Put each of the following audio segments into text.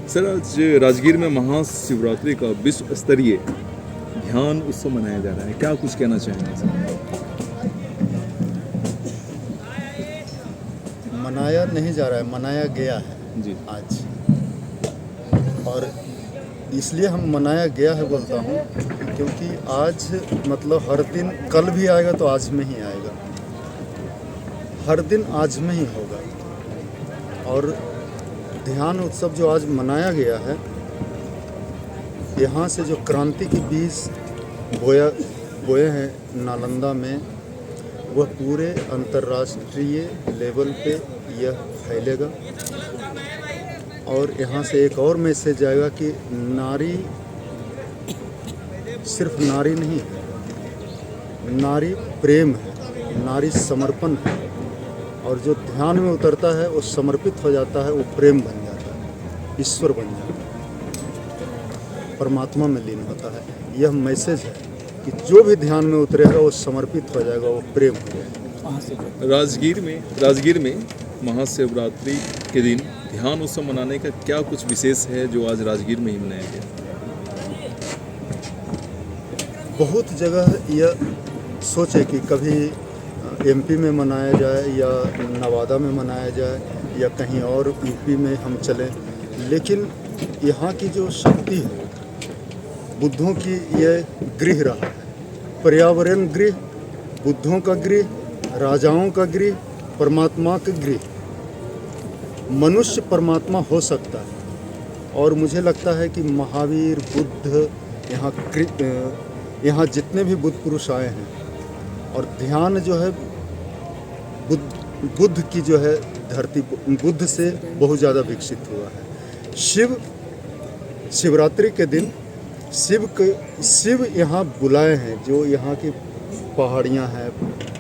Sir, आज राजगीर में महाशिवरात्रि का विश्व स्तरीय ध्यान उत्सव मनाया जा रहा है, क्या कुछ कहना चाहेंगे सर? मनाया नहीं जा रहा है, मनाया गया है जी। आज। और इसलिए हम मनाया गया है बोलता हूँ क्योंकि आज मतलब हर दिन कल भी आएगा तो आज में ही आएगा, हर दिन आज में ही होगा। और ध्यान उत्सव जो आज मनाया गया है, यहाँ से जो क्रांति के बीज बोए हैं नालंदा में, वह पूरे अंतर्राष्ट्रीय लेवल पे यह फैलेगा। और यहाँ से एक और मैसेज आएगा कि नारी सिर्फ नारी नहीं है, नारी प्रेम है, नारी समर्पण है। और जो ध्यान में उतरता है वो समर्पित हो जाता है, वो प्रेम बन जाता है, ईश्वर बन जाता है, परमात्मा में लीन होता है। यह मैसेज है कि जो भी ध्यान में उतरेगा वो समर्पित हो जाएगा, वो प्रेम हो जाएगा। राजगीर में महाशिवरात्रि के दिन ध्यान उत्सव मनाने का क्या कुछ विशेष है जो आज राजगीर में ही मनाया गया? बहुत जगह यह सोचे कि कभी एमपी में मनाया जाए या नवादा में मनाया जाए या कहीं और यूपी में हम चलें, लेकिन यहाँ की जो शक्ति है, बुद्धों की यह गृह रहा है, पर्यावरण गृह, बुद्धों का गृह, राजाओं का गृह, परमात्मा का गृह। मनुष्य परमात्मा हो सकता है। और मुझे लगता है कि महावीर, बुद्ध, यहाँ जितने भी बुद्ध पुरुष आए हैं, और ध्यान जो है बुद्ध की जो है धरती, बुद्ध से बहुत ज़्यादा विकसित हुआ है। शिवरात्रि के दिन शिव यहाँ बुलाए हैं, जो यहाँ की पहाड़ियाँ हैं,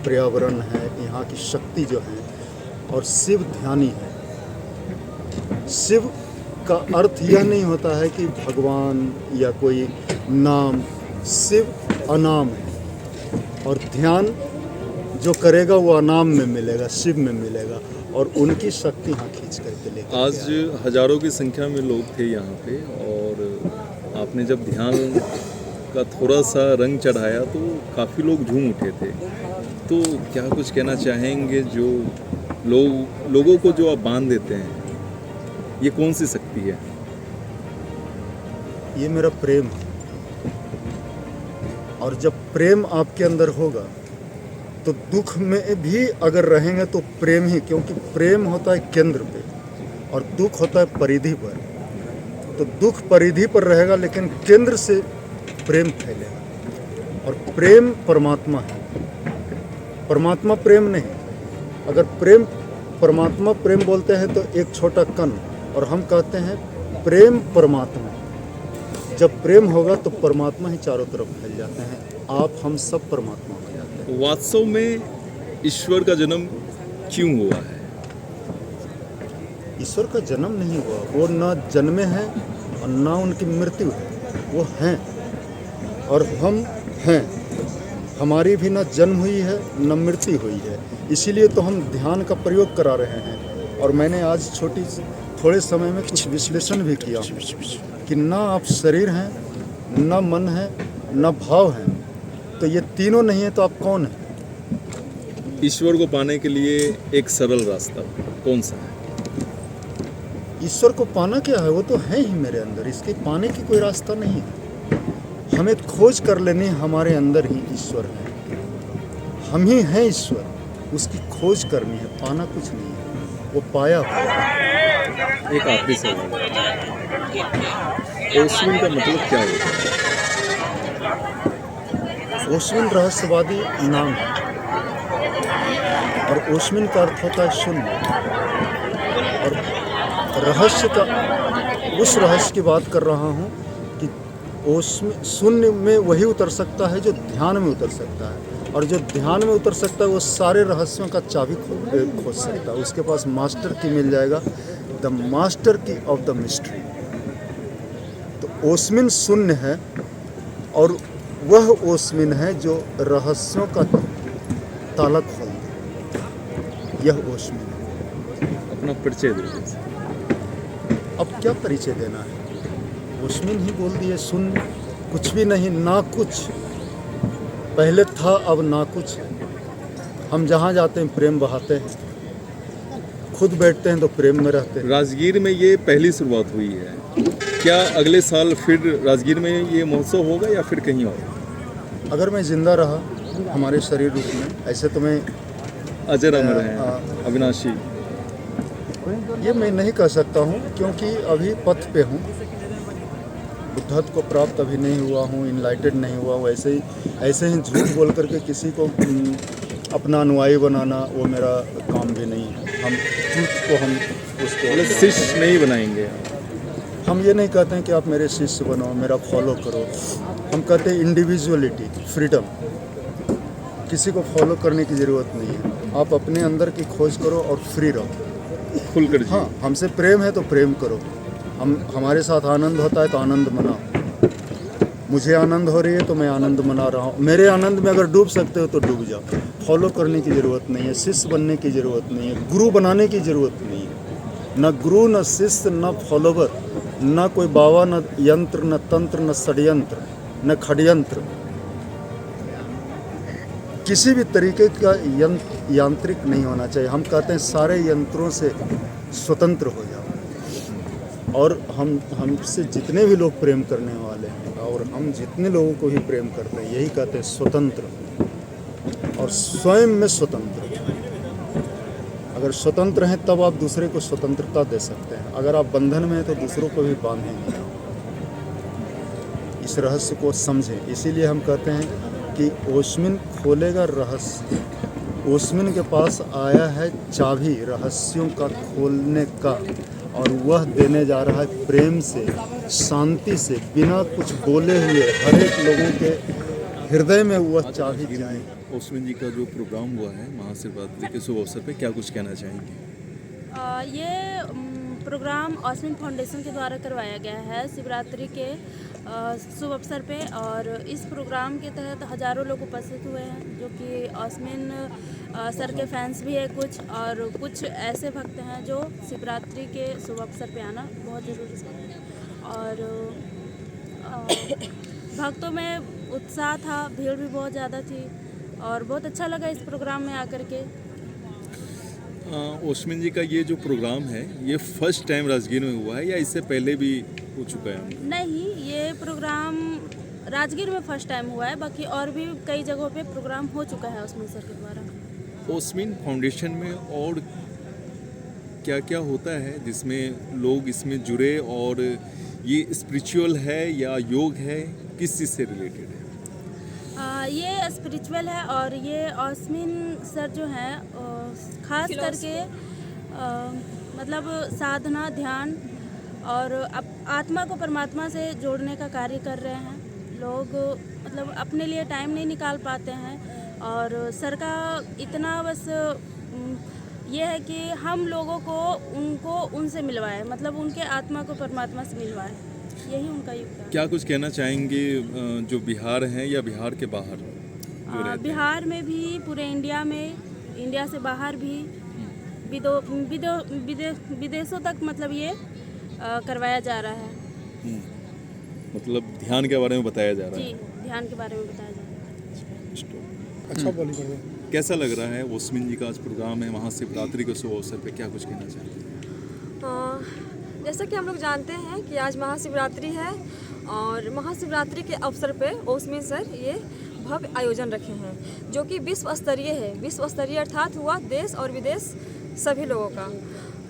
पर्यावरण है, यहाँ की शक्ति जो है, और शिव ध्यानी है। शिव का अर्थ यह नहीं होता है कि भगवान या कोई नाम, शिव अनाम है। और ध्यान जो करेगा वो अनाम में मिलेगा, शिव में मिलेगा, और उनकी शक्ति यहाँ खींच करके लेकर आज हजारों की संख्या में लोग थे यहाँ पे, और आपने जब ध्यान का थोड़ा सा रंग चढ़ाया तो काफ़ी लोग झूम उठे थे। तो क्या कुछ कहना चाहेंगे जो लोगों को जो आप बांध देते हैं, ये कौन सी शक्ति है? ये मेरा प्रेम है। और जब प्रेम आपके अंदर होगा तो दुख में भी अगर रहेंगे तो प्रेम ही, क्योंकि प्रेम होता है केंद्र पे और दुख होता है परिधि पर। तो दुख परिधि पर रहेगा लेकिन केंद्र से प्रेम फैलेगा। और प्रेम परमात्मा है, परमात्मा प्रेम नहीं। अगर परमात्मा प्रेम बोलते हैं तो एक छोटा कण, और हम कहते हैं प्रेम परमात्मा। जब प्रेम होगा तो परमात्मा ही चारों तरफ फैल जाते हैं, आप हम सब परमात्मा हो जाते हैं। वास्तव में ईश्वर का जन्म क्यों हुआ है? ईश्वर का जन्म नहीं हुआ, वो न जन्मे हैं और न उनकी मृत्यु है, वो हैं और हम हैं। हमारी भी न जन्म हुई है न मृत्यु हुई है, इसीलिए तो हम ध्यान का प्रयोग करा रहे हैं। और मैंने आज थोड़े समय में कुछ विश्लेषण भी किया कि ना आप शरीर हैं, न मन है, न भाव हैं। तो ये तीनों नहीं है तो आप कौन हैं? ईश्वर को पाने के लिए एक सरल रास्ता कौन सा है? ईश्वर को पाना क्या है, वो तो है ही मेरे अंदर, इसके पाने की कोई रास्ता नहीं है। हमें खोज कर लेनी, हमारे अंदर ही ईश्वर है, हम ही हैं ईश्वर, उसकी खोज करनी है, पाना कुछ नहीं है, वो पाया हुआ। एक आखिरी सवाल, ओशमिन का मतलब क्या होता है? ओशमिन रहस्यवादी नाम है, और ओशमिन का अर्थ होता है शून्य। और रहस्य का, उस रहस्य की बात कर रहा हूँ कि ओशमिन शून्य में वही उतर सकता है जो ध्यान में उतर सकता है, और जो ध्यान में उतर सकता है वो सारे रहस्यों का चाबी खोज सकता है। उसके पास मास्टर की मिल जाएगा, द मास्टर की ऑफ द मिस्ट्री। तो ओशमिन शून्य है, और वह ओशमिन है जो रहस्यों का ताला खोल दे, यह ओशमिन है। अपना परिचय दीजिए। अब क्या परिचय देना है? ओस्मिन ही बोल दिए शून्य, कुछ भी नहीं, ना कुछ। पहले था, अब ना कुछ है। हम जहाँ जाते हैं प्रेम बहाते हैं, खुद बैठते हैं तो प्रेम में रहते हैं। राजगीर में ये पहली शुरुआत हुई है, क्या अगले साल फिर राजगीर में ये महोत्सव होगा या फिर कहीं और? अगर मैं जिंदा रहा हमारे शरीर रूप में, ऐसे तो मैं अजर अमर हैं अविनाशी। ये मैं नहीं कह सकता हूँ, क्योंकि अभी पथ पे हूँ। बुद्धत्व को प्राप्त अभी नहीं हुआ हूँ, इनलाइटेड नहीं हुआ हूँ। ऐसे ही झूठ बोल करके किसी को अपना अनुयायी बनाना वो मेरा काम भी नहीं है। हम झूठ को हम उसको शिष्य नहीं बनाएंगे। हम ये नहीं कहते हैं कि आप मेरे शिष्य बनो, मेरा फॉलो करो। हम कहते हैं इंडिविजुअलिटी, फ्रीडम। किसी को फॉलो करने की ज़रूरत नहीं है। आप अपने अंदर की खोज करो और फ्री रहो, खुलकर जियो। हाँ, हमसे प्रेम है तो प्रेम करो। हमारे साथ आनंद होता है तो आनंद मनाओ। मुझे आनंद हो रही है तो मैं आनंद मना रहा हूँ। मेरे आनंद में अगर डूब सकते हो तो डूब जाओ। फॉलो करने की ज़रूरत नहीं है, शिष्य बनने की ज़रूरत नहीं है, गुरु बनाने की ज़रूरत नहीं है। न गुरु, न शिष्य, न फॉलोवर, न कोई बाबा, न यंत्र, न तंत्र, न षड्यंत्र, न खडयंत्र। किसी भी तरीके का यांत्रिक नहीं होना चाहिए। हम कहते हैं सारे यंत्रों से स्वतंत्र हो जाओ। और हमसे जितने भी लोग प्रेम करने वाले हैं और हम जितने लोगों को भी प्रेम करते हैं, यही कहते हैं स्वतंत्र और स्वयं में स्वतंत्र। अगर स्वतंत्र हैं तब आप दूसरे को स्वतंत्रता दे सकते हैं। अगर आप बंधन में हैं तो दूसरों को भी बांधेंगे। इस रहस्य को समझें। इसीलिए हम कहते हैं कि ओस्मिन खोलेगा रहस्य। ओस्मिन के पास आया है चाबी रहस्यों का खोलने का, और वह देने जा रहा है प्रेम से, शांति से, बिना कुछ बोले हुए हर एक लोगों के हृदय में वह चाबी जाए। ओस्मिन जी का जो प्रोग्राम हुआ है महाशिवरात्रि के शुभ अवसर पे, क्या कुछ कहना चाहेंगे? ये प्रोग्राम ओस्मिन फाउंडेशन के द्वारा करवाया गया है शिवरात्रि के शुभ अवसर पे, और इस प्रोग्राम के तहत हज़ारों लोग उपस्थित हुए हैं, जो कि ओस्मिन सर के फैंस भी है कुछ, और कुछ ऐसे भक्त हैं जो शिवरात्रि के शुभ अवसर पे आना बहुत ज़रूरी है। और भक्तों में उत्साह था, भीड़ भी बहुत ज़्यादा थी, और बहुत अच्छा लगा इस प्रोग्राम में आकर के। ओस्मिन जी का ये जो प्रोग्राम है, ये फर्स्ट टाइम राजगीर में हुआ है या इससे पहले भी हो चुका है? नहीं, ये प्रोग्राम राजगीर में फर्स्ट टाइम हुआ है, बाकी और भी कई जगहों पे प्रोग्राम हो चुका है ओस्मिन सर के द्वारा। ओस्मिन फाउंडेशन में और क्या क्या होता है जिसमें लोग इसमें जुड़े, और ये स्पिरिचुअल है या योग है, किस चीज़ से रिलेटेड है? ये स्पिरिचुअल है, और ये ओस्मिन सर जो हैं खास करके मतलब साधना, ध्यान और आत्मा को परमात्मा से जोड़ने का कार्य कर रहे हैं। लोग मतलब अपने लिए टाइम नहीं निकाल पाते हैं, और सर का इतना बस ये है कि हम लोगों को उनसे मिलवाए, मतलब उनके आत्मा को परमात्मा से मिलवाए, यही उनका योगदान। क्या कुछ कहना चाहेंगे जो बिहार हैं या बिहार के बाहर जो रहते हैं? बिहार में भी, पूरे इंडिया में, इंडिया से बाहर भी, विदेशों तक मतलब ये करवाया जा रहा है। मतलब ध्यान के बारे में बताया जा रहा है? जी, ध्यान के बारे में बताया जा रहा है। अच्छा बोलिए। कैसा लग रहा है ओस्मिन जी का आज प्रोग्राम है महाशिवरात्रि के शुभ अवसर पे, क्या कुछ कहना चाहेंगे? जैसा कि हम लोग जानते हैं कि आज महाशिवरात्रि है, और महाशिवरात्रि के अवसर पे ओस्मिन सर ये भव्य आयोजन रखे हैं, जो कि विश्व स्तरीय है। विश्व स्तरीय अर्थात हुआ देश और विदेश सभी लोगों का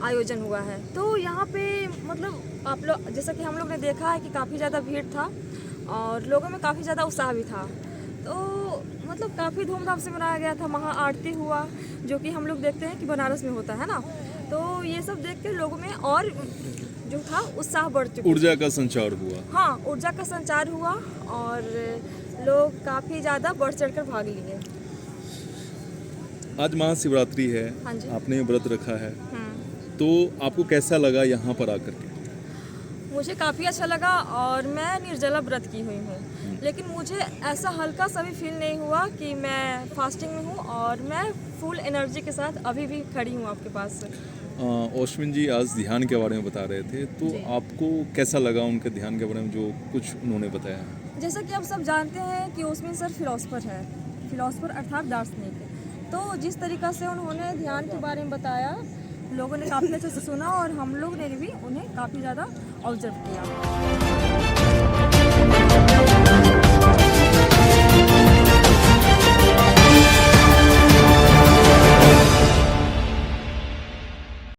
आयोजन हुआ है। तो यहाँ पे मतलब आप लोग, जैसा कि हम लोग ने देखा है कि काफ़ी ज़्यादा भीड़ था, और लोगों में काफ़ी ज़्यादा उत्साह भी था। तो मतलब काफ़ी धूमधाम से मनाया गया था। महा आरती हुआ, जो कि हम लोग देखते हैं कि बनारस में होता है ना। तो ये सब देख के लोगों में और जो था उत्साह बढ़ चुका, ऊर्जा का संचार हुआ। हाँ, ऊर्जा का संचार हुआ, और लोग काफ़ी ज़्यादा बढ़ चढ़कर भाग लिए। आज महाशिवरात्रि है, हाँ जी। आपने व्रत रखा है, तो आपको कैसा लगा यहाँ पर आकर के? मुझे काफ़ी अच्छा लगा, और मैं निर्जला व्रत की हुई हूँ, लेकिन मुझे ऐसा हल्का सा भी फील नहीं हुआ कि मैं फास्टिंग में हूँ, और मैं फुल एनर्जी के साथ अभी भी खड़ी हूँ आपके पास। ओशमिन जी आज ध्यान के बारे में बता रहे थे, तो आपको कैसा लगा उनके ध्यान के बारे में जो कुछ उन्होंने बताया? जैसा कि आप सब जानते हैं कि ओशमिन सर फिलोसफर है, फिलोसफर अर्थात दार्शनिक। तो जिस तरीक़ा से उन्होंने ध्यान के बारे में बताया, लोगों ने काफ़ी अच्छे से सुना और हम लोग ने भी उन्हें काफ़ी ज़्यादा ऑब्जर्व किया।